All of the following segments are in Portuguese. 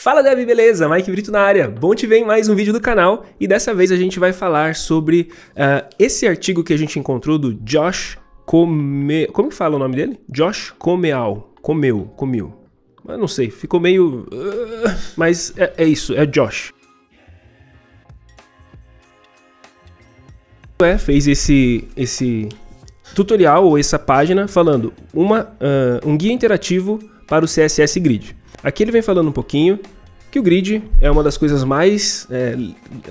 Fala Dev, beleza? Mike Brito na área. Bom te ver em mais um vídeo do canal e dessa vez a gente vai falar sobre esse artigo que a gente encontrou do Josh Como que fala o nome dele? Josh Comeu. Eu não sei, ficou meio... mas é isso, é Josh. Fez esse tutorial ou essa página falando um guia interativo para o CSS Grid. Aqui ele vem falando um pouquinho que o Grid é uma das coisas mais,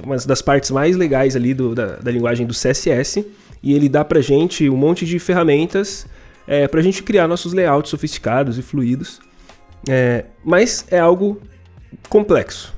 uma das partes mais legais ali da linguagem do CSS, e ele dá pra gente um monte de ferramentas pra gente criar nossos layouts sofisticados e fluidos, mas é algo complexo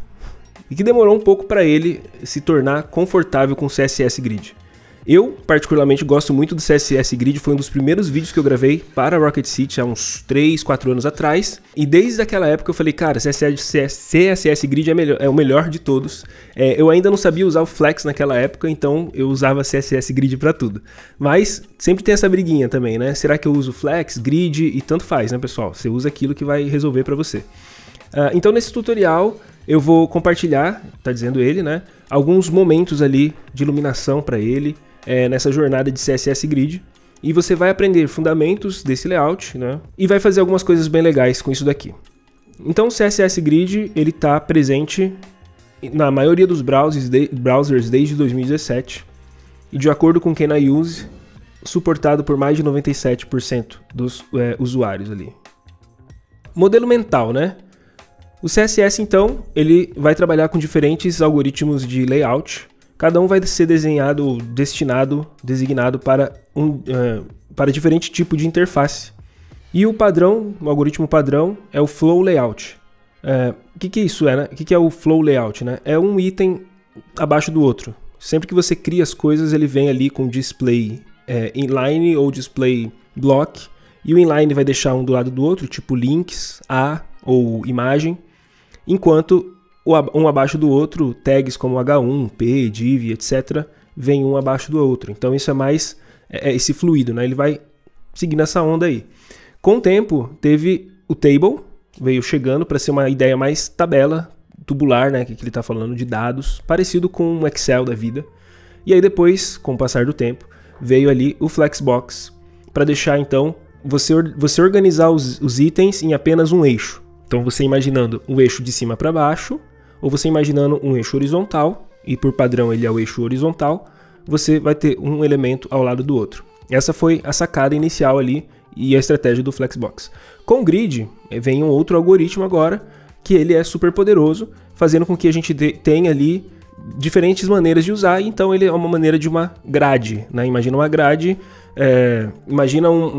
e que demorou um pouco para ele se tornar confortável com o CSS Grid. Eu, particularmente, gosto muito do CSS Grid, foi um dos primeiros vídeos que eu gravei para Rocket City há uns 3, 4 anos atrás. E desde aquela época eu falei, cara, CSS Grid é o melhor de todos. Eu ainda não sabia usar o Flex naquela época, então eu usava CSS Grid para tudo. Mas sempre tem essa briguinha também, né? Será que eu uso Flex, Grid e tanto faz, né, pessoal? Você usa aquilo que vai resolver para você. Então nesse tutorial eu vou compartilhar, tá dizendo ele, né? Alguns momentos ali de iluminação para ele. Nessa jornada de CSS Grid, e você vai aprender fundamentos desse layout, né? E vai fazer algumas coisas bem legais com isso daqui. Então o CSS Grid ele está presente na maioria dos browsers desde 2017 e, de acordo com quem na use, suportado por mais de 97% dos usuários ali. Modelo mental, né? O CSS então ele vai trabalhar com diferentes algoritmos de layout. Cada um vai ser designado para diferente tipo de interface. E o padrão, o algoritmo padrão, é o Flow Layout. O que é isso? Né? O que é o Flow Layout? Né? É um item abaixo do outro. Sempre que você cria as coisas, ele vem ali com display inline ou display block. E o inline vai deixar um do lado do outro, tipo links, ou imagem. Enquanto um abaixo do outro, tags como H1, P, div, etc., vem um abaixo do outro. Então isso é mais esse fluido, né? Ele vai seguindo essa onda aí. Com o tempo, teve o table, veio chegando para ser uma ideia mais tabela, tubular, né? Que ele está falando de dados, parecido com um Excel da vida. E aí depois, com o passar do tempo, veio ali o Flexbox, para deixar então você organizar os itens em apenas um eixo. Então você imaginando o eixo de cima para baixo, ou você imaginando um eixo horizontal, e por padrão ele é o eixo horizontal, você vai ter um elemento ao lado do outro. Essa foi a sacada inicial ali e a estratégia do Flexbox. Com o Grid, vem um outro algoritmo agora, que ele é super poderoso, fazendo com que a gente tenha ali diferentes maneiras de usar, então ele é uma maneira de uma grade, né? Imagina uma grade,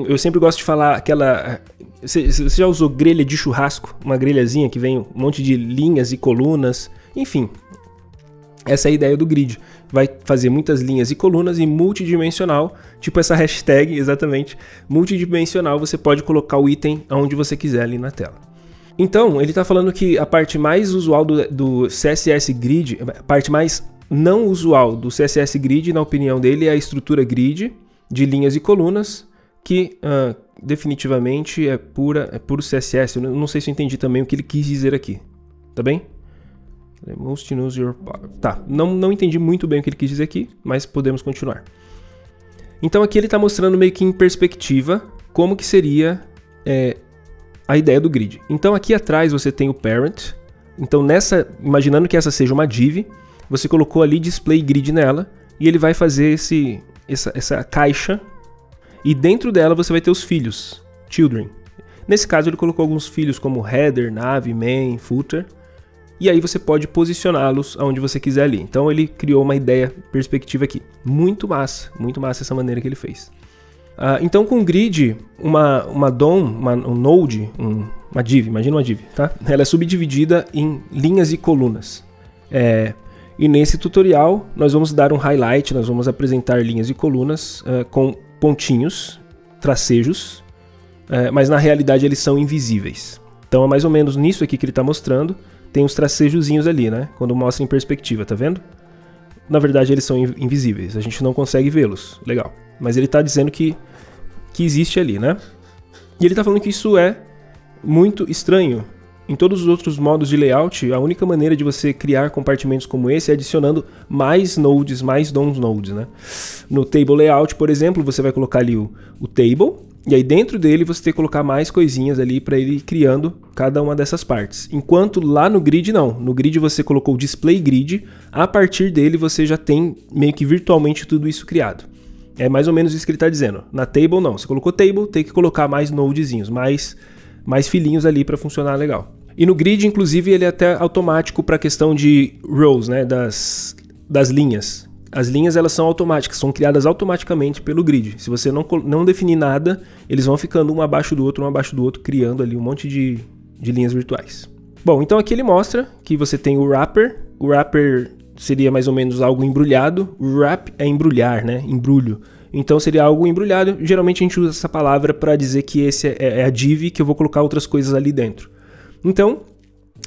eu sempre gosto de falar aquela... Você já usou grelha de churrasco? Uma grelhazinha que vem um monte de linhas e colunas, enfim. Essa é a ideia do Grid. Vai fazer muitas linhas e colunas e multidimensional, tipo essa hashtag, exatamente. Multidimensional, você pode colocar o item aonde você quiser ali na tela. Então, ele está falando que a parte mais usual do CSS Grid, a parte mais não usual do CSS Grid, na opinião dele, é a estrutura Grid de linhas e colunas, que definitivamente é puro CSS. Eu não sei se eu entendi também o que ele quis dizer aqui, tá bem? Most use your power. Tá, não entendi muito bem o que ele quis dizer aqui, mas podemos continuar. Então aqui ele está mostrando meio que em perspectiva como que seria a ideia do Grid. Então aqui atrás você tem o parent. Então imaginando que essa seja uma div, você colocou ali display grid nela e ele vai fazer essa caixa. E dentro dela você vai ter os filhos, children. Nesse caso ele colocou alguns filhos como header, nav, main, footer. E aí você pode posicioná-los aonde você quiser ali. Então ele criou uma ideia, perspectiva aqui. Muito massa essa maneira que ele fez. Então com o Grid, uma DOM, um node, uma div, imagina uma div, tá? Ela é subdividida em linhas e colunas. E nesse tutorial nós vamos dar um highlight, nós vamos apresentar linhas e colunas com pontinhos, tracejos, mas na realidade eles são invisíveis. Então é mais ou menos nisso aqui que ele está mostrando. Tem uns tracejozinhos ali, né? Quando mostra em perspectiva, tá vendo? Na verdade eles são invisíveis, a gente não consegue vê-los. Legal. Mas ele está dizendo que existe ali, né? E ele está falando que isso é muito estranho Em todos os outros modos de layout, a única maneira de você criar compartimentos como esse é adicionando mais nodes, mais DOM nodes, né? No table layout, por exemplo, você vai colocar ali o table, e aí dentro dele você tem que colocar mais coisinhas ali para ele ir criando cada uma dessas partes. Enquanto lá no grid não. No grid você colocou o display grid, a partir dele você já tem meio que virtualmente tudo isso criado. É mais ou menos isso que ele está dizendo. Na table não. Você colocou table, tem que colocar mais nodezinhos, mais filhinhos ali para funcionar legal. E no grid, inclusive, ele é até automático para a questão de rows, né, das linhas. As linhas elas são automáticas, são criadas automaticamente pelo grid. Se você não definir nada, eles vão ficando um abaixo do outro, criando ali um monte de linhas virtuais. Bom, então aqui ele mostra que você tem o wrapper. O wrapper seria mais ou menos algo embrulhado. Wrap é embrulhar, né? Embrulho. Então seria algo embrulhado. Geralmente a gente usa essa palavra para dizer que esse é a div, que eu vou colocar outras coisas ali dentro. Então,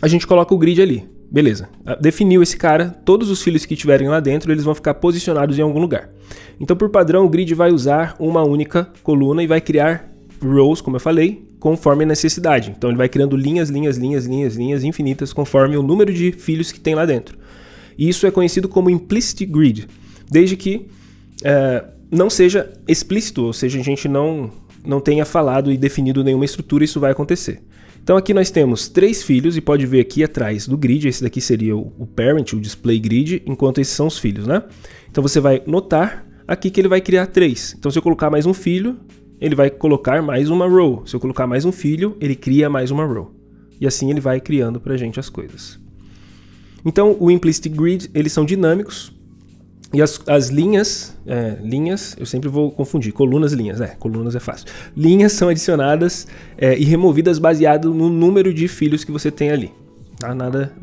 a gente coloca o grid ali. Beleza. Definiu esse cara, todos os filhos que tiverem lá dentro, eles vão ficar posicionados em algum lugar. Então, por padrão, o grid vai usar uma única coluna e vai criar rows, como eu falei, conforme a necessidade. Então, ele vai criando linhas infinitas conforme o número de filhos que tem lá dentro. E isso é conhecido como implicit grid, desde que não seja explícito, ou seja, a gente não tenha falado e definido nenhuma estrutura, isso vai acontecer. Então aqui nós temos 3 filhos e pode ver aqui atrás do grid, esse daqui seria o parent, o display grid, enquanto esses são os filhos, né? Então você vai notar aqui que ele vai criar 3. Então se eu colocar mais um filho, ele vai colocar mais uma row. Se eu colocar mais um filho, ele cria mais uma row. E assim ele vai criando pra gente as coisas. Então o implicit grid, eles são dinâmicos. E as linhas, eu sempre vou confundir, colunas é fácil. Linhas são adicionadas e removidas baseado no número de filhos que você tem ali. Tá? Nada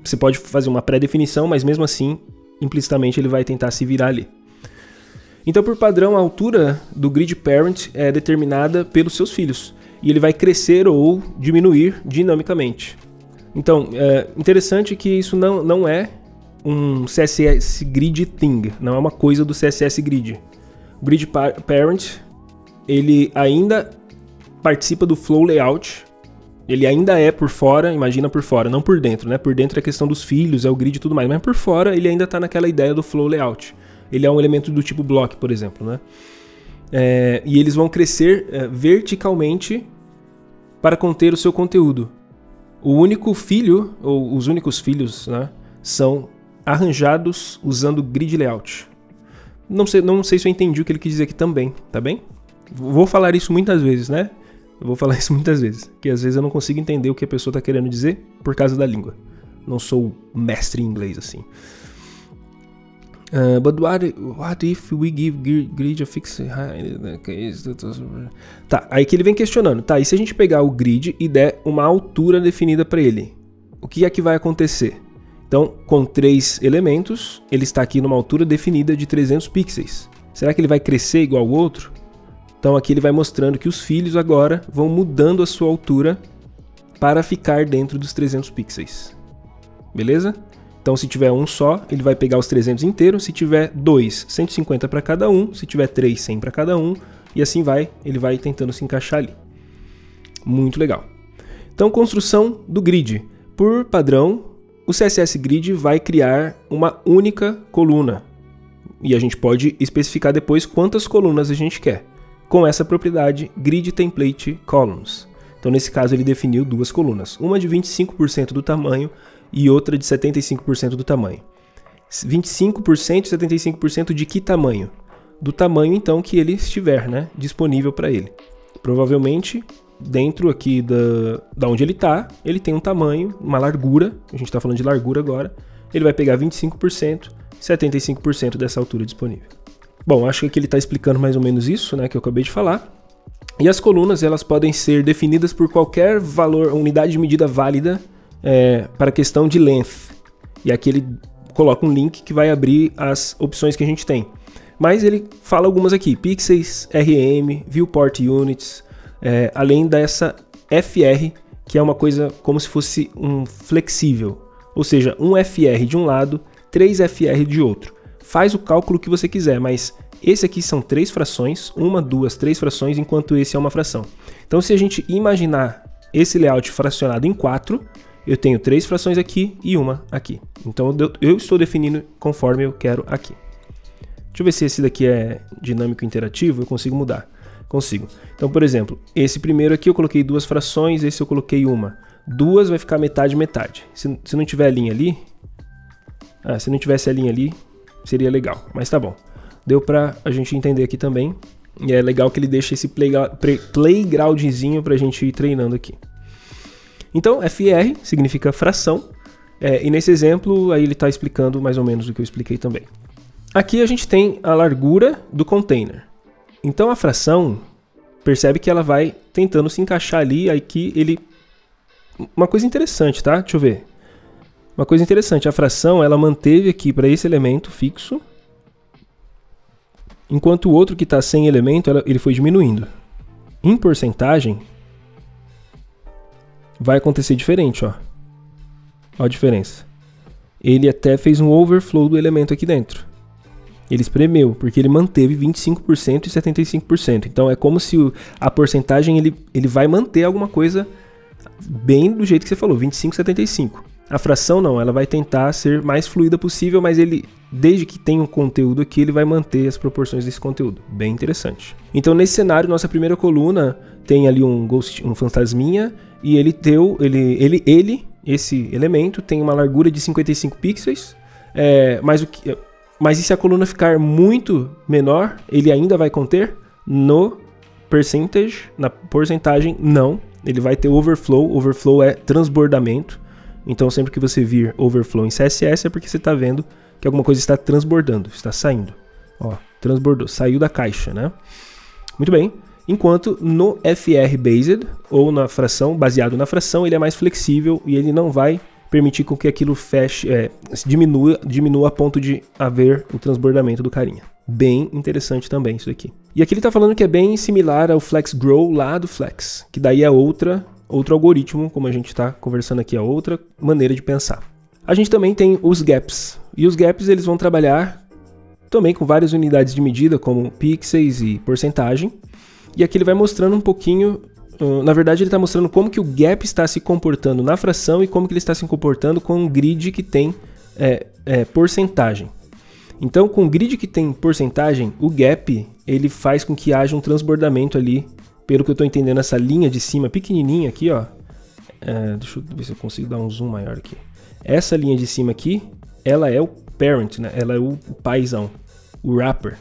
você pode fazer uma pré-definição, mas mesmo assim, implicitamente ele vai tentar se virar ali. Então, por padrão, a altura do grid parent é determinada pelos seus filhos. E ele vai crescer ou diminuir dinamicamente. Então, é interessante que isso não é um CSS Grid thing, não é uma coisa do CSS Grid. O Grid Parent, ele ainda participa do Flow Layout, ele ainda é por fora, imagina por fora, não por dentro, né? Por dentro é a questão dos filhos, é o grid e tudo mais, mas por fora ele ainda está naquela ideia do Flow Layout. Ele é um elemento do tipo block, por exemplo, né? E eles vão crescer verticalmente para conter o seu conteúdo. O único filho, ou os únicos filhos, né, são arranjados usando grid layout. Não sei se eu entendi o que ele quis dizer aqui também, tá bem? Vou falar isso muitas vezes, né? Eu vou falar isso muitas vezes, que às vezes eu não consigo entender o que a pessoa está querendo dizer por causa da língua. Não sou mestre em inglês assim. But what if we give grid a fixed height? Tá, aí que ele vem questionando. Tá, e se a gente pegar o grid e der uma altura definida para ele? O que é que vai acontecer? Então, com 3 elementos, ele está aqui numa altura definida de 300 pixels. Será que ele vai crescer igual ao outro? Então aqui ele vai mostrando que os filhos agora vão mudando a sua altura para ficar dentro dos 300 pixels. Beleza? Então se tiver um só, ele vai pegar os 300 inteiros. Se tiver 2, 150 para cada um. Se tiver 3, 100 para cada um. E assim vai, ele vai tentando se encaixar ali. Muito legal. Então, construção do grid. Por padrão, o CSS Grid vai criar uma única coluna. E a gente pode especificar depois quantas colunas a gente quer. Com essa propriedade, Grid Template Columns. Então, nesse caso, ele definiu 2 colunas. Uma de 25% do tamanho e outra de 75% do tamanho. 25% e 75% de que tamanho? Do tamanho, então, que ele estiver, né, disponível para ele. Provavelmente, dentro aqui da onde ele está, ele tem um tamanho, uma largura, a gente está falando de largura agora, ele vai pegar 25%, 75% dessa altura disponível. Bom, acho que aqui ele está explicando mais ou menos isso, né, que eu acabei de falar. E as colunas, elas podem ser definidas por qualquer valor, unidade de medida válida para a questão de length. E aqui ele coloca um link que vai abrir as opções que a gente tem. Mas ele fala algumas aqui, pixels, RM, viewport units, além dessa FR, que é uma coisa como se fosse um flexível. Ou seja, um FR de um lado, 3 FR de outro. Faz o cálculo que você quiser, mas esse aqui são 3 frações, 1, 2, 3 frações, enquanto esse é uma fração. Então se a gente imaginar esse layout fracionado em 4, eu tenho 3 frações aqui e uma aqui. Então eu estou definindo conforme eu quero aqui. Deixa eu ver se esse daqui é dinâmico interativo, eu consigo mudar. Consigo. Então, por exemplo, esse primeiro aqui eu coloquei 2 frações, esse eu coloquei uma. 2 vai ficar metade, metade. Se não tiver a linha ali... se não tivesse a linha ali, seria legal. Mas tá bom. Deu pra a gente entender aqui também. E é legal que ele deixa esse playgroundzinho pra gente ir treinando aqui. Então, FR significa fração. E nesse exemplo, aí ele tá explicando mais ou menos o que eu expliquei também. Aqui a gente tem a largura do container. Então a fração, percebe que ela vai tentando se encaixar ali, aqui ele... Uma coisa interessante, tá? Deixa eu ver. Uma coisa interessante, a fração ela manteve aqui para esse elemento fixo, enquanto o outro que está sem elemento, ele foi diminuindo. Em porcentagem, vai acontecer diferente, ó. Ó a diferença. Ele até fez um overflow do elemento aqui dentro. Ele espremeu, porque ele manteve 25% e 75%. Então é como se a porcentagem ele vai manter alguma coisa bem do jeito que você falou, 25, 75. A fração não, ela vai tentar ser mais fluida possível, mas ele, desde que tem um conteúdo aqui, ele vai manter as proporções desse conteúdo. Bem interessante. Então nesse cenário, nossa primeira coluna tem ali um fantasminha e esse elemento tem uma largura de 55 pixels, mas e se a coluna ficar muito menor, ele ainda vai conter? Na porcentagem, não. Ele vai ter overflow. Overflow é transbordamento. Então, sempre que você vir overflow em CSS, é porque você está vendo que alguma coisa está transbordando, está saindo. Ó, transbordou, saiu da caixa, né? Muito bem. Enquanto no FR Based, ou na fração, baseado na fração, ele é mais flexível e ele não vai permitir com que aquilo feche, diminua a ponto de haver o transbordamento do carinha. Bem interessante também isso aqui. E aqui ele está falando que é bem similar ao Flex Grow lá do Flex, que daí é outro algoritmo, como a gente está conversando aqui, é outra maneira de pensar. A gente também tem os gaps, e os gaps eles vão trabalhar também com várias unidades de medida, como pixels e porcentagem, e aqui ele vai mostrando um pouquinho. Na verdade, ele está mostrando como que o gap está se comportando na fração e como que ele está se comportando com um grid que tem porcentagem. Então, com o grid que tem porcentagem, o gap ele faz com que haja um transbordamento ali, pelo que eu estou entendendo, essa linha de cima pequenininha aqui, ó. Deixa eu ver se eu consigo dar um zoom maior aqui. Essa linha de cima aqui, ela é o parent, né? Ela é o paizão, o wrapper.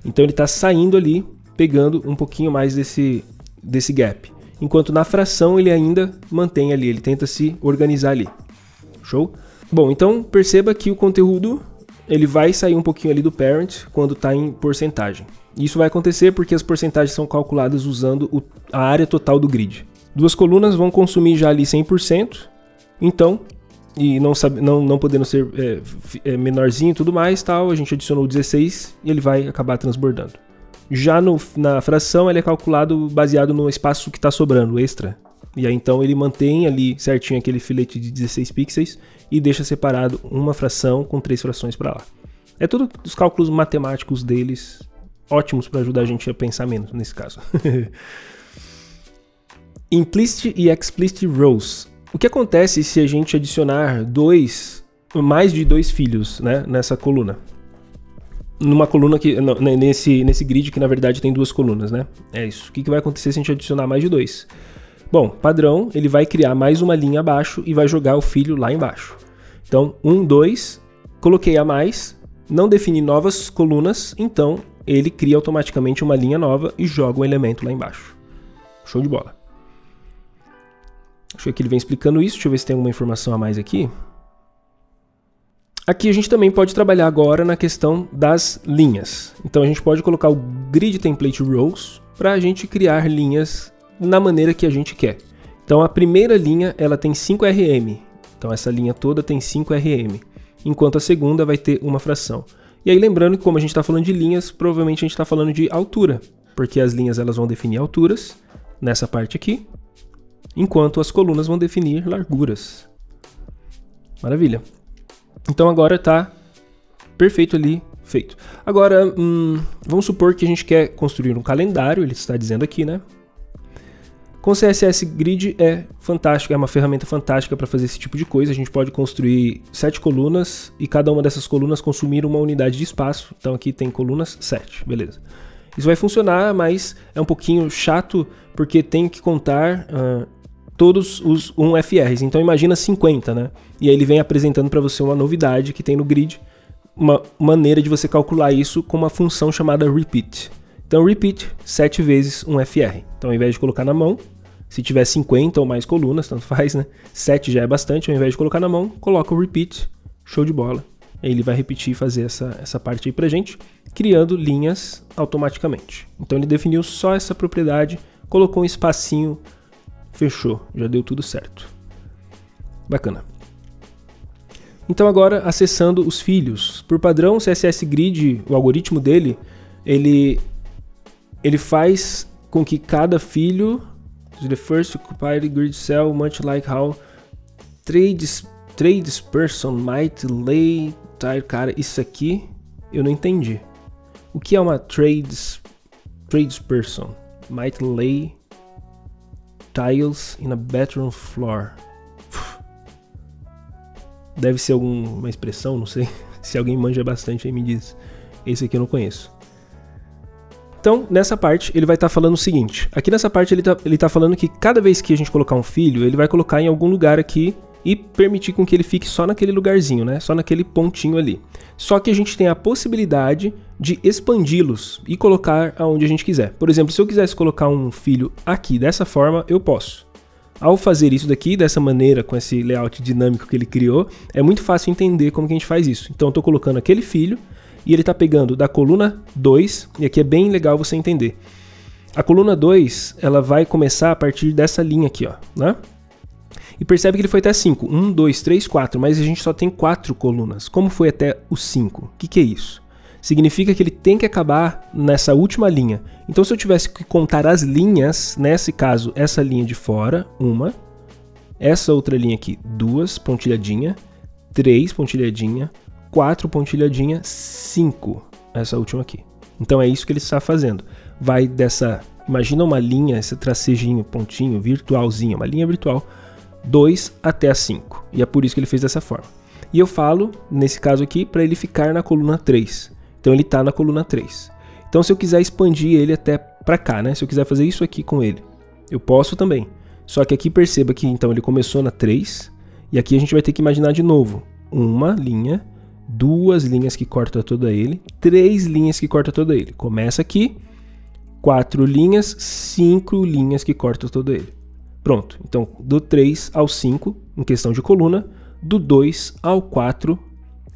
Então, ele está saindo ali, pegando um pouquinho mais desse gap. Enquanto na fração ele ainda mantém ali, ele tenta se organizar ali. Show? Bom, então perceba que o conteúdo ele vai sair um pouquinho ali do parent quando está em porcentagem. Isso vai acontecer porque as porcentagens são calculadas usando a área total do grid. Duas colunas vão consumir já ali 100%, então, e não podendo ser menorzinho e tudo mais, tal, a gente adicionou 16 e ele vai acabar transbordando. Já na fração ele é calculado baseado no espaço que está sobrando, extra. E aí então ele mantém ali certinho aquele filete de 16 pixels e deixa separado uma fração com 3 frações para lá. É tudo os cálculos matemáticos deles, ótimos para ajudar a gente a pensar menos nesse caso. Implicit e Explicit Rows. O que acontece se a gente adicionar mais de 2 filhos, né, nessa coluna? Numa coluna nesse grid que na verdade tem 2 colunas, né? É isso. O que vai acontecer se a gente adicionar mais de 2? Bom, padrão, ele vai criar mais uma linha abaixo e vai jogar o filho lá embaixo. Então, 1, 2, coloquei a mais, não defini novas colunas, então ele cria automaticamente uma linha nova e joga um elemento lá embaixo. Show de bola. Acho que ele vem explicando isso, deixa eu ver se tem alguma informação a mais aqui. Aqui a gente também pode trabalhar agora na questão das linhas. Então a gente pode colocar o Grid Template Rows para a gente criar linhas na maneira que a gente quer. Então a primeira linha ela tem 5 RM. Então essa linha toda tem 5 RM. Enquanto a segunda vai ter uma fração. E aí lembrando que como a gente está falando de linhas, provavelmente a gente está falando de altura. Porque as linhas elas vão definir alturas nessa parte aqui. Enquanto as colunas vão definir larguras. Maravilha. Então agora está perfeito ali, feito. Agora, vamos supor que a gente quer construir um calendário, ele está dizendo aqui, né? Com CSS Grid é fantástico, é uma ferramenta fantástica para fazer esse tipo de coisa. A gente pode construir 7 colunas e cada uma dessas colunas consumir uma unidade de espaço. Então aqui tem colunas 7, beleza. Isso vai funcionar, mas é um pouquinho chato porque tem que contar todos os 1FRs. Então imagina 50, né? E aí ele vem apresentando para você uma novidade que tem no grid, uma maneira de você calcular isso com uma função chamada repeat. Então repeat 7 vezes 1FR. Então ao invés de colocar na mão, se tiver 50 ou mais colunas, tanto faz, né? 7 já é bastante, ao invés de colocar na mão, coloca o repeat, show de bola. Aí ele vai repetir e fazer essa parte aí pra gente, criando linhas automaticamente. Então ele definiu só essa propriedade, colocou um espacinho, fechou, já deu tudo certo. Bacana. Então agora acessando os filhos. Por padrão, o CSS Grid, o algoritmo dele, ele faz com que cada filho the first occupied grid cell, much like how tradesperson might lay tile. Cara, isso aqui eu não entendi. O que é uma tradesperson? Might lay tiles in a bedroom floor. Deve ser alguma expressão, não sei. Se alguém manja bastante aí me diz. Esse aqui eu não conheço. Então, nessa parte, ele vai estar falando o seguinte. Aqui nessa parte, ele tá falando que cada vez que a gente colocar um filho, ele vai colocar em algum lugar aqui e permitir com que ele fique só naquele lugarzinho, né? Só naquele pontinho ali. Só que a gente tem a possibilidade de expandi-los e colocar aonde a gente quiser. Por exemplo, se eu quisesse colocar um filho aqui dessa forma, eu posso. Ao fazer isso daqui, dessa maneira, com esse layout dinâmico que ele criou, é muito fácil entender como que a gente faz isso. Então, eu estou colocando aquele filho, e ele está pegando da coluna 2, e aqui é bem legal você entender. A coluna 2, ela vai começar a partir dessa linha aqui, ó, né? E percebe que ele foi até 5. 1, 2, 3, 4, mas a gente só tem 4 colunas. Como foi até o 5? O que é isso? Significa que ele tem que acabar nessa última linha. Então se eu tivesse que contar as linhas, nesse caso, essa linha de fora, 1, essa outra linha aqui, 2, pontilhadinha, 3, pontilhadinha, 4 pontilhadinha, 5, essa última aqui. Então é isso que ele está fazendo. Vai dessa, imagina uma linha, esse tracejinho, pontinho, virtualzinho, uma linha virtual, 2 até a 5. E é por isso que ele fez dessa forma. E eu falo, nesse caso aqui, para ele ficar na coluna 3. Então ele está na coluna 3. Então se eu quiser expandir ele até para cá, né? Se eu quiser fazer isso aqui com ele, eu posso também. Só que aqui perceba que então ele começou na 3, e aqui a gente vai ter que imaginar de novo. Uma linha, 2 linhas que cortam toda ele, 3 linhas que cortam toda ele. Começa aqui, 4 linhas, 5 linhas que cortam toda ele. Pronto, então do 3 ao 5 em questão de coluna, do 2 ao 4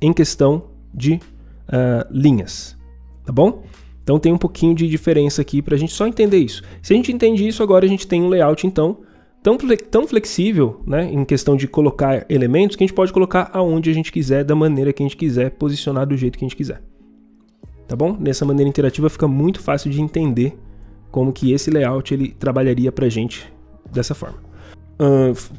em questão de linhas, tá bom? Então tem um pouquinho de diferença aqui para a gente só entender isso. Se a gente entende isso, agora a gente tem um layout então tão flexível, né, em questão de colocar elementos, que a gente pode colocar aonde a gente quiser, da maneira que a gente quiser, posicionar do jeito que a gente quiser. Tá bom? Nessa maneira interativa fica muito fácil de entender como que esse layout ele trabalharia pra gente dessa forma.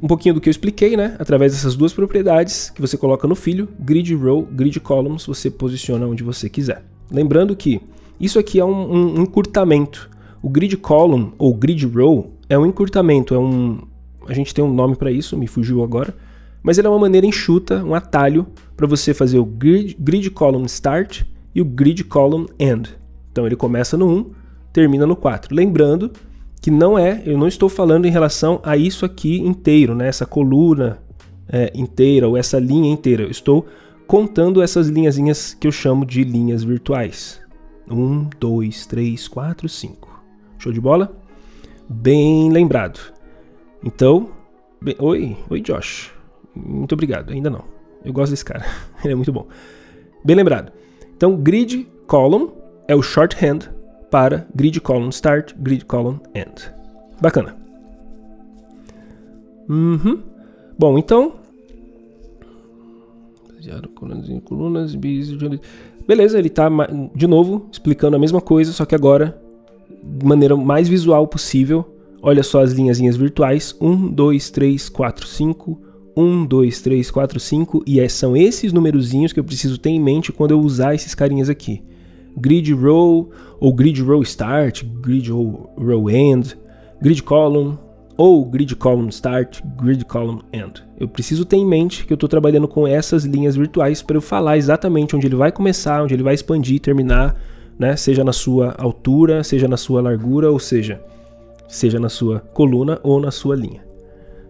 Um pouquinho do que eu expliquei, né? Através dessas duas propriedades que você coloca no filho, grid row, grid columns, você posiciona onde você quiser. Lembrando que isso aqui é um encurtamento. O grid column ou grid row é um encurtamento, a gente tem um nome para isso, me fugiu agora, mas ele é uma maneira enxuta, um atalho para você fazer o grid column start e o grid column end. Então ele começa no 1, termina no 4. Lembrando que eu não estou falando em relação a isso aqui inteiro, né? Essa coluna inteira ou essa linha inteira. Eu estou contando essas linhazinhas que eu chamo de linhas virtuais. 1, 2, 3, 4, 5. Show de bola? Bem lembrado. Então, oi Josh. Muito obrigado. Ainda não. Eu gosto desse cara. Ele é muito bom. Bem lembrado. Então, grid column é o shorthand para grid column start, grid column end. Bacana. Bom, então... colunas, beleza, ele está de novo explicando a mesma coisa, só que agora de maneira mais visual possível. Olha só as linhazinhas virtuais. 1, 2, 3, 4, 5. 1, 2, 3, 4, 5. E são esses numerozinhos que eu preciso ter em mente quando eu usar esses carinhas aqui. Grid row ou grid row start, grid row end, grid column, ou grid column start, grid column end. Eu preciso ter em mente que eu estou trabalhando com essas linhas virtuais para eu falar exatamente onde ele vai começar, onde ele vai expandir, terminar, né? Seja na sua altura, seja na sua largura, ou seja na sua coluna ou na sua linha.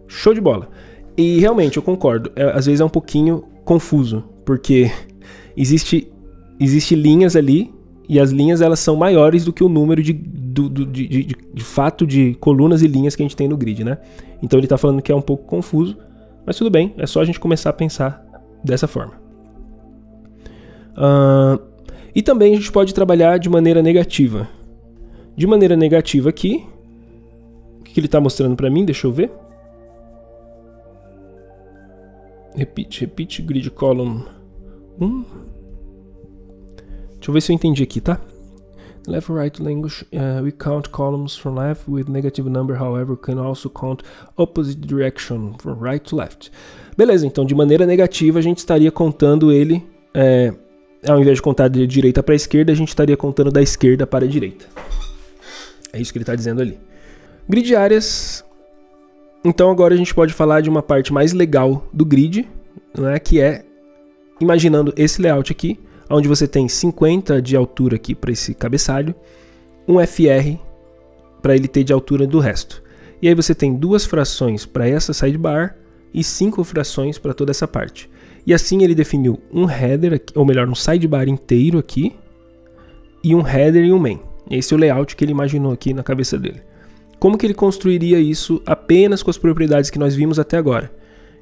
Show de bola! E realmente eu concordo, às vezes é um pouquinho confuso, porque existe linhas ali e as linhas elas são maiores do que o número de fato de colunas e linhas que a gente tem no grid, né? Então ele está falando que é um pouco confuso, mas tudo bem, é só a gente começar a pensar dessa forma. E também a gente pode trabalhar de maneira negativa. De maneira negativa aqui, o que ele está mostrando para mim? Deixa eu ver. Repeat grid column 1. Deixa eu ver se eu entendi aqui, tá? Left or right language, we count columns from left with negative number, however, can also count opposite direction, from right to left. Beleza, então de maneira negativa a gente estaria contando ele, ao invés de contar de direita para a esquerda, a gente estaria contando da esquerda para a direita. É isso que ele está dizendo ali. Grid áreas. Então agora a gente pode falar de uma parte mais legal do grid, né, que é imaginando esse layout aqui, onde você tem 50 de altura aqui para esse cabeçalho, um FR para ele ter de altura do resto. E aí você tem 2 frações para essa sidebar e 5 frações para toda essa parte. E assim ele definiu um header, ou melhor, um sidebar inteiro aqui, e um header e um main. Esse é o layout que ele imaginou aqui na cabeça dele. Como que ele construiria isso apenas com as propriedades que nós vimos até agora?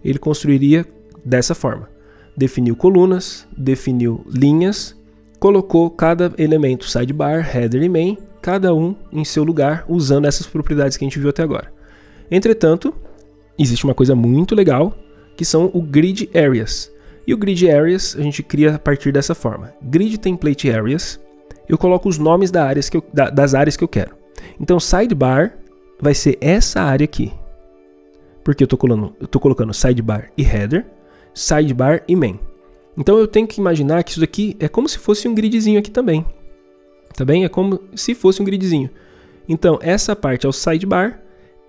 Ele construiria dessa forma. Definiu colunas, definiu linhas, colocou cada elemento sidebar, header e main, cada um em seu lugar, usando essas propriedades que a gente viu até agora. Entretanto, existe uma coisa muito legal, que são o grid areas. E o grid areas a gente cria a partir dessa forma. Grid template areas, eu coloco os nomes das áreas que eu quero. Então, sidebar vai ser essa área aqui, porque eu estou colocando sidebar e header, sidebar e main. Então eu tenho que imaginar que isso daqui é como se fosse um gridzinho aqui também. Tá bem? É como se fosse um gridzinho. Então essa parte é o sidebar,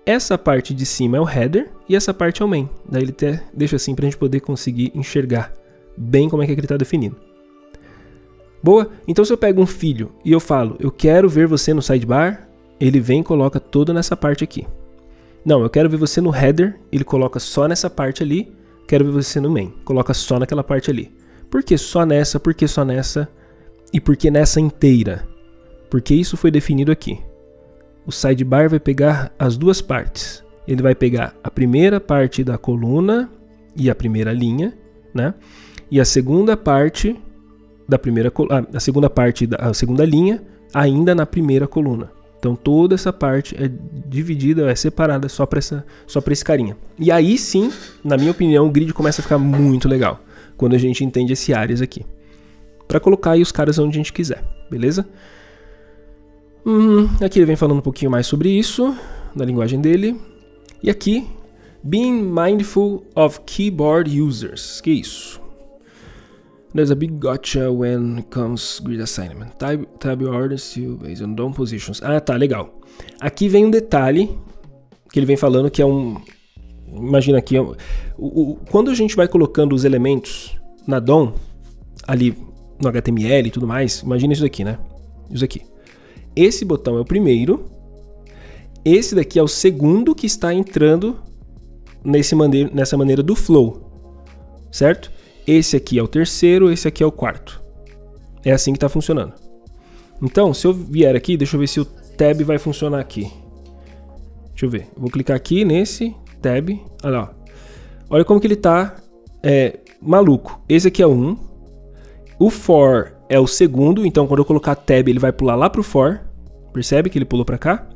essa parte de cima é o header e essa parte é o main. Daí ele até deixa assim para a gente poder conseguir enxergar bem como é que ele está definido. Boa? Então se eu pego um filho e eu falo, eu quero ver você no sidebar, ele vem e coloca todo nessa parte aqui. Não, eu quero ver você no header, ele coloca só nessa parte ali. Quero ver você no main, coloca só naquela parte ali. Por que só nessa? Por que só nessa? E por que nessa inteira? Porque isso foi definido aqui. O sidebar vai pegar as 2 partes. Ele vai pegar a primeira parte da coluna e a primeira linha, né? E a segunda parte da a segunda linha ainda na primeira coluna. Então toda essa parte é dividida, é separada só para esse carinha. E aí sim, na minha opinião, o grid começa a ficar muito legal, quando a gente entende esse áreas aqui. Para colocar aí os caras onde a gente quiser, beleza? Aqui ele vem falando um pouquinho mais sobre isso, da linguagem dele. E aqui, being mindful of keyboard users. Que isso? There's a big gotcha when it comes grid assignment. Tab orders to based on DOM positions. Ah, tá, legal. Aqui vem um detalhe que ele vem falando que é um... Imagina aqui, quando a gente vai colocando os elementos na DOM, ali no HTML e tudo mais, imagina isso daqui, né? Isso aqui. Esse botão é o primeiro, esse daqui é o segundo que está entrando nessa maneira do flow, certo? Esse aqui é o terceiro, esse aqui é o quarto. É assim que está funcionando. Então, se eu vier aqui, deixa eu ver se o tab vai funcionar aqui. Deixa eu ver. Eu vou clicar aqui nesse tab. Olha lá. Olha como que ele está maluco. Esse aqui é o 1. O for é o segundo. Então, quando eu colocar tab, ele vai pular lá para o for. Percebe que ele pulou para cá?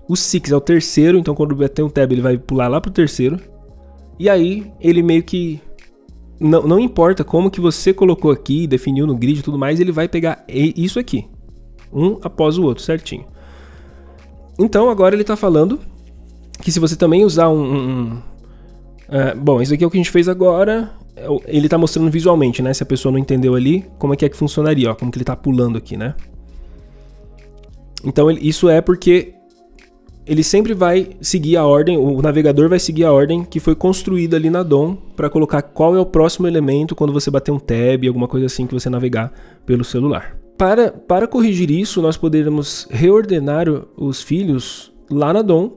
O 6 é o terceiro. Então, quando bater um tab, ele vai pular lá para o terceiro. E aí, ele meio que... Não importa como que você colocou aqui, definiu no grid e tudo mais, ele vai pegar isso aqui. Um após o outro, certinho. Então, agora ele está falando que se você também usar bom, isso aqui é o que a gente fez agora. Ele está mostrando visualmente, né? Se a pessoa não entendeu ali, como é que funcionaria, ó, como que ele está pulando aqui, né? Então, isso é porque ele sempre vai seguir a ordem, o navegador vai seguir a ordem que foi construída ali na DOM para colocar qual é o próximo elemento quando você bater um tab, alguma coisa assim que você navegar pelo celular. Para corrigir isso, nós poderemos reordenar os filhos lá na DOM,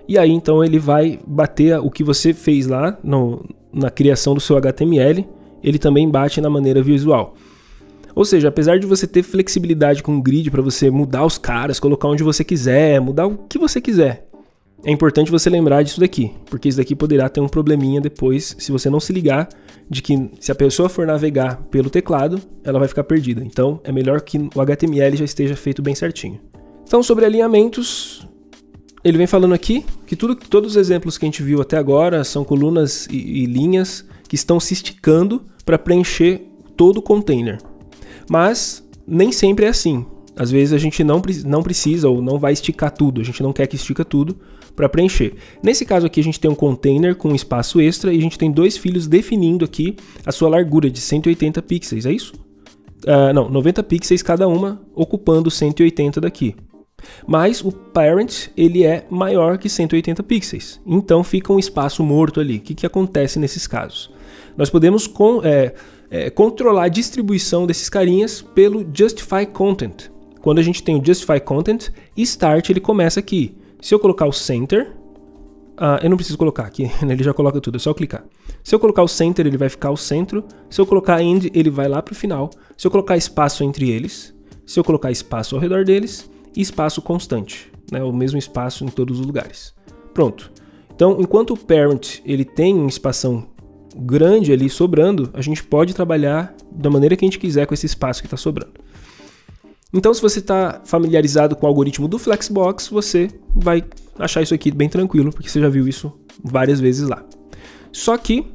e aí então ele vai bater o que você fez lá na criação do seu HTML, ele também bate na maneira visual. Ou seja, apesar de você ter flexibilidade com o grid para você mudar os caras, colocar onde você quiser, mudar o que você quiser, é importante você lembrar disso daqui, porque isso daqui poderá ter um probleminha depois, se você não se ligar de que se a pessoa for navegar pelo teclado, ela vai ficar perdida. Então é melhor que o HTML já esteja feito bem certinho. Então, sobre alinhamentos, ele vem falando aqui que todos os exemplos que a gente viu até agora são colunas e linhas que estão se esticando para preencher todo o container. Mas nem sempre é assim. Às vezes a gente não precisa ou não vai esticar tudo. A gente não quer que estica tudo para preencher. Nesse caso aqui a gente tem um container com espaço extra e a gente tem dois filhos definindo aqui a sua largura de 180 pixels, é isso? Não, 90 pixels cada uma, ocupando 180 daqui. Mas o parent ele é maior que 180 pixels. Então fica um espaço morto ali. O que acontece nesses casos? Nós podemos controlar a distribuição desses carinhas pelo Justify Content. Quando a gente tem o Justify Content, Start ele começa aqui. Se eu colocar o Center, eu não preciso colocar aqui, ele já coloca tudo, é só clicar. Se eu colocar o Center, ele vai ficar ao centro. Se eu colocar End, ele vai lá para o final. Se eu colocar espaço entre eles, se eu colocar espaço ao redor deles e espaço constante, né, o mesmo espaço em todos os lugares. Pronto. Então, enquanto o Parent ele tem um espação grande ali sobrando, a gente pode trabalhar da maneira que a gente quiser com esse espaço que está sobrando. Então, se você está familiarizado com o algoritmo do Flexbox, você vai achar isso aqui bem tranquilo, porque você já viu isso várias vezes lá. Só que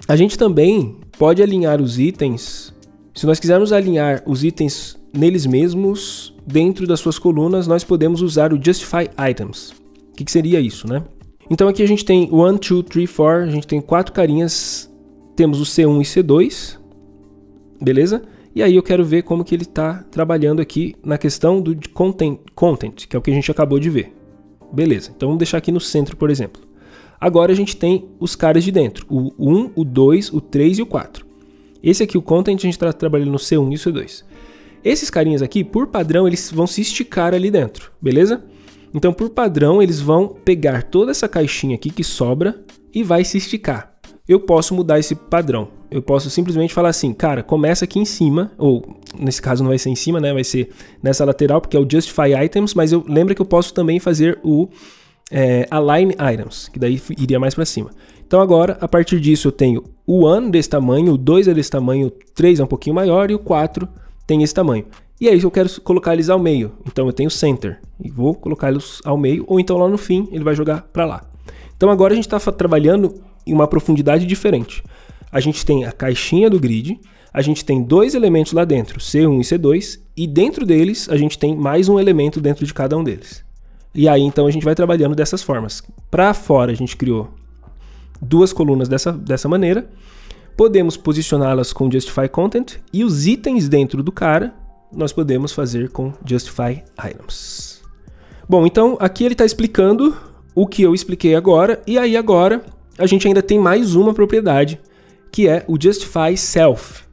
a gente também pode alinhar os itens. Se nós quisermos alinhar os itens neles mesmos, dentro das suas colunas, nós podemos usar o Justify Items. O que seria isso, né? Então aqui a gente tem 1, 2, 3, 4, a gente tem 4 carinhas, temos o C1 e C2, beleza? E aí eu quero ver como que ele está trabalhando aqui na questão do content, que é o que a gente acabou de ver. Beleza, então vamos deixar aqui no centro, por exemplo. Agora a gente tem os caras de dentro, o 1, o 2, o 3 e o 4. Esse aqui, o content, a gente está trabalhando no C1 e o C2. Esses carinhas aqui, por padrão, eles vão se esticar ali dentro, beleza? Então, por padrão, eles vão pegar toda essa caixinha aqui que sobra e vai se esticar. Eu posso mudar esse padrão. Eu posso simplesmente falar assim, cara, começa aqui em cima, ou nesse caso não vai ser em cima, né? Vai ser nessa lateral, porque é o Justify Items, mas lembra que eu posso também fazer o Align Items, que daí iria mais para cima. Então agora, a partir disso, eu tenho o 1 desse tamanho, o 2 é desse tamanho, o 3 é um pouquinho maior e o 4 tem esse tamanho. E aí eu quero colocar eles ao meio, então eu tenho Center e vou colocar eles ao meio, ou então lá no fim ele vai jogar para lá. Então agora a gente está trabalhando em uma profundidade diferente. A gente tem a caixinha do grid, a gente tem dois elementos lá dentro, C1 e C2, e dentro deles a gente tem mais um elemento dentro de cada um deles. E aí então a gente vai trabalhando dessas formas. Para fora a gente criou duas colunas dessa maneira, podemos posicioná-las com Justify Content, e os itens dentro do cara nós podemos fazer com Justify Items. Bom, então aqui ele está explicando o que eu expliquei agora, e aí agora a gente ainda tem mais uma propriedade, que é o Justify Self.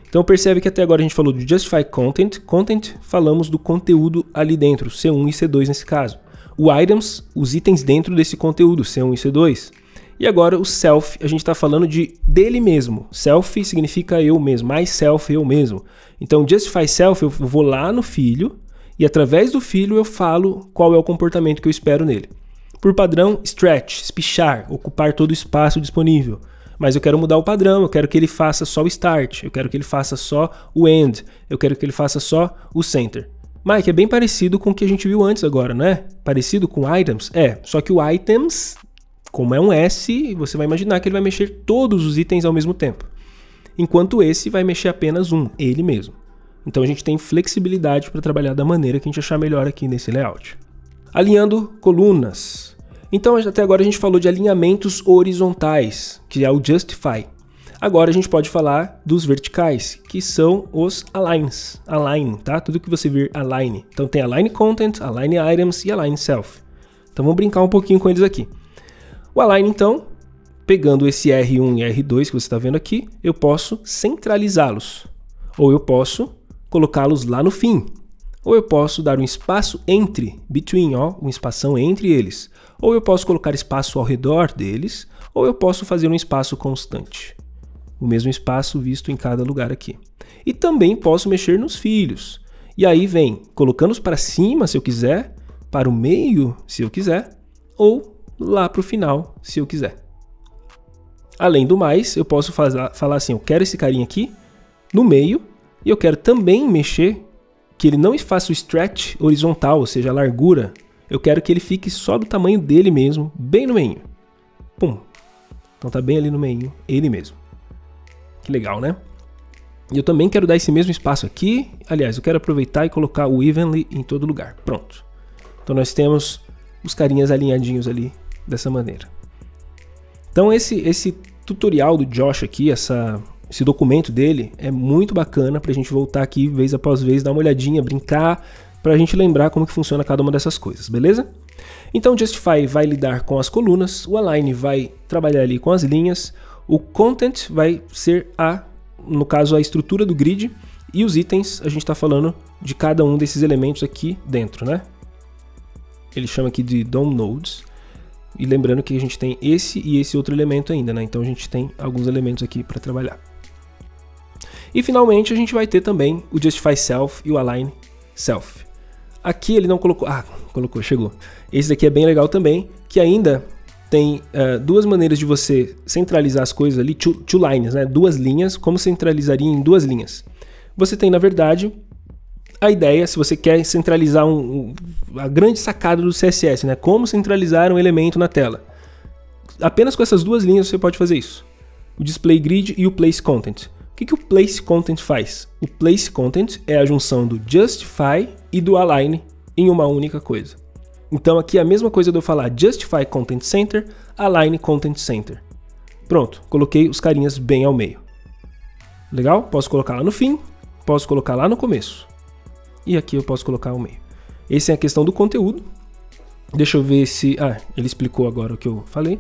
Então percebe que até agora a gente falou do Justify Content, falamos do conteúdo ali dentro, C1 e C2 nesse caso. O Items, os itens dentro desse conteúdo, C1 e C2. E agora o Self, a gente está falando dele mesmo. Self significa eu mesmo, myself, eu mesmo. Então Justify Self, eu vou lá no filho, e através do filho eu falo qual é o comportamento que eu espero nele. Por padrão, stretch, espichar, ocupar todo o espaço disponível. Mas eu quero mudar o padrão, eu quero que ele faça só o start, eu quero que ele faça só o end, eu quero que ele faça só o center. Mike, é bem parecido com o que a gente viu antes agora, né? Parecido com items? É, só que o items, como é um S, você vai imaginar que ele vai mexer todos os itens ao mesmo tempo. Enquanto esse vai mexer apenas um, ele mesmo. Então a gente tem flexibilidade para trabalhar da maneira que a gente achar melhor aqui nesse layout. Alinhando colunas. Então até agora a gente falou de alinhamentos horizontais, que é o Justify. Agora a gente pode falar dos verticais, que são os aligns. Align, tá? Tudo que você vir align. Então tem align content, align items e align self. Então vamos brincar um pouquinho com eles aqui. O Align, então, pegando esse R1 e R2 que você está vendo aqui, eu posso centralizá-los. Ou eu posso colocá-los lá no fim. Ou eu posso dar um espaço entre, between, ó, um espação entre eles. Ou eu posso colocar espaço ao redor deles, ou eu posso fazer um espaço constante. O mesmo espaço visto em cada lugar aqui. E também posso mexer nos filhos. E aí vem colocando-os para cima, se eu quiser, para o meio, se eu quiser, ou lá para o final, se eu quiser. Além do mais, eu posso falar assim, eu quero esse carinha aqui no meio, e eu quero também mexer que ele não faça o stretch horizontal, ou seja, a largura. Eu quero que ele fique só do tamanho dele mesmo, bem no meio. Pum. Então tá bem ali no meio, ele mesmo. Que legal, né? E eu também quero dar esse mesmo espaço aqui. Aliás, eu quero aproveitar e colocar o evenly em todo lugar. Pronto. Então nós temos os carinhas alinhadinhos ali dessa maneira. Então esse tutorial do Josh aqui, esse documento dele é muito bacana pra gente voltar aqui vez após vez, dar uma olhadinha, brincar, pra gente lembrar como que funciona cada uma dessas coisas, beleza? Então o Justify vai lidar com as colunas, o Align vai trabalhar ali com as linhas, o Content vai ser no caso, a estrutura do grid, e os itens, a gente está falando de cada um desses elementos aqui dentro, né? Ele chama aqui de DOM Nodes, e lembrando que a gente tem esse e esse outro elemento ainda, né? Então a gente tem alguns elementos aqui para trabalhar. E finalmente a gente vai ter também o Justify Self e o Align Self. Aqui ele não colocou, colocou, chegou. Esse daqui é bem legal também, que ainda tem duas maneiras de você centralizar as coisas ali, two lines, né? Duas linhas, como centralizaria em duas linhas. Você tem, na verdade, a ideia, se você quer centralizar a grande sacada do CSS, né? Como centralizar um elemento na tela. Apenas com essas duas linhas você pode fazer isso. O Display Grid e o Place Content. O que o Place Content faz? O Place Content é a junção do Justify e do Align em uma única coisa. Então aqui é a mesma coisa de eu falar Justify Content Center, Align Content Center. Pronto, coloquei os carinhas bem ao meio. Legal? Posso colocar lá no fim, posso colocar lá no começo. E aqui eu posso colocar ao meio. Essa é a questão do conteúdo. Deixa eu ver se... ele explicou agora o que eu falei.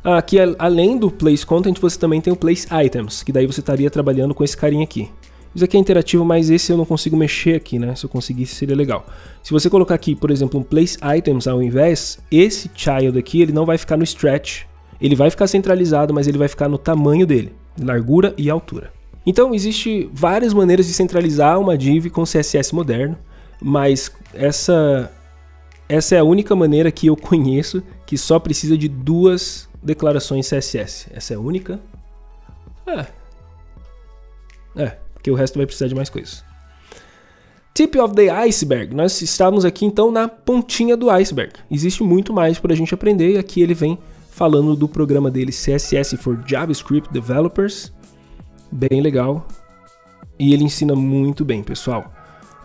Aqui, além do Place Content, você também tem o Place Items, que daí você estaria trabalhando com esse carinha aqui. Isso aqui é interativo, mas esse eu não consigo mexer aqui, né? Se eu conseguisse, seria legal. Se você colocar aqui, por exemplo, um Place Items ao invés, esse child aqui, ele não vai ficar no stretch. Ele vai ficar centralizado, mas ele vai ficar no tamanho dele, largura e altura. Então, existe várias maneiras de centralizar uma div com CSS moderno, mas essa é a única maneira que eu conheço que só precisa de duas declarações CSS. Essa é a única? Porque o resto vai precisar de mais coisas. Tip of the iceberg. Nós estamos aqui então na pontinha do iceberg. Existe muito mais para a gente aprender e aqui ele vem falando do programa dele CSS for JavaScript Developers. Bem legal. E ele ensina muito bem, pessoal.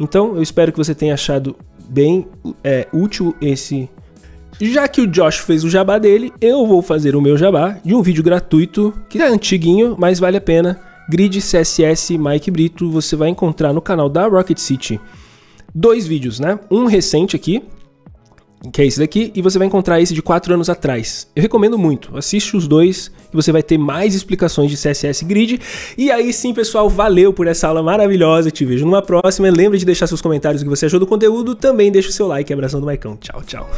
Então eu espero que você tenha achado bem útil esse... Já que o Josh fez o jabá dele, eu vou fazer o meu jabá de um vídeo gratuito, que é antiguinho, mas vale a pena. Grid CSS Mike Brito, você vai encontrar no canal da Rocket City 2 vídeos, né? Um recente aqui, que é esse daqui, e você vai encontrar esse de 4 anos atrás. Eu recomendo muito, assiste os dois, que você vai ter mais explicações de CSS Grid. E aí sim, pessoal, valeu por essa aula maravilhosa, te vejo numa próxima. Lembre de deixar seus comentários o que você achou do conteúdo, também deixa o seu like, abração do Maicão. Tchau, tchau.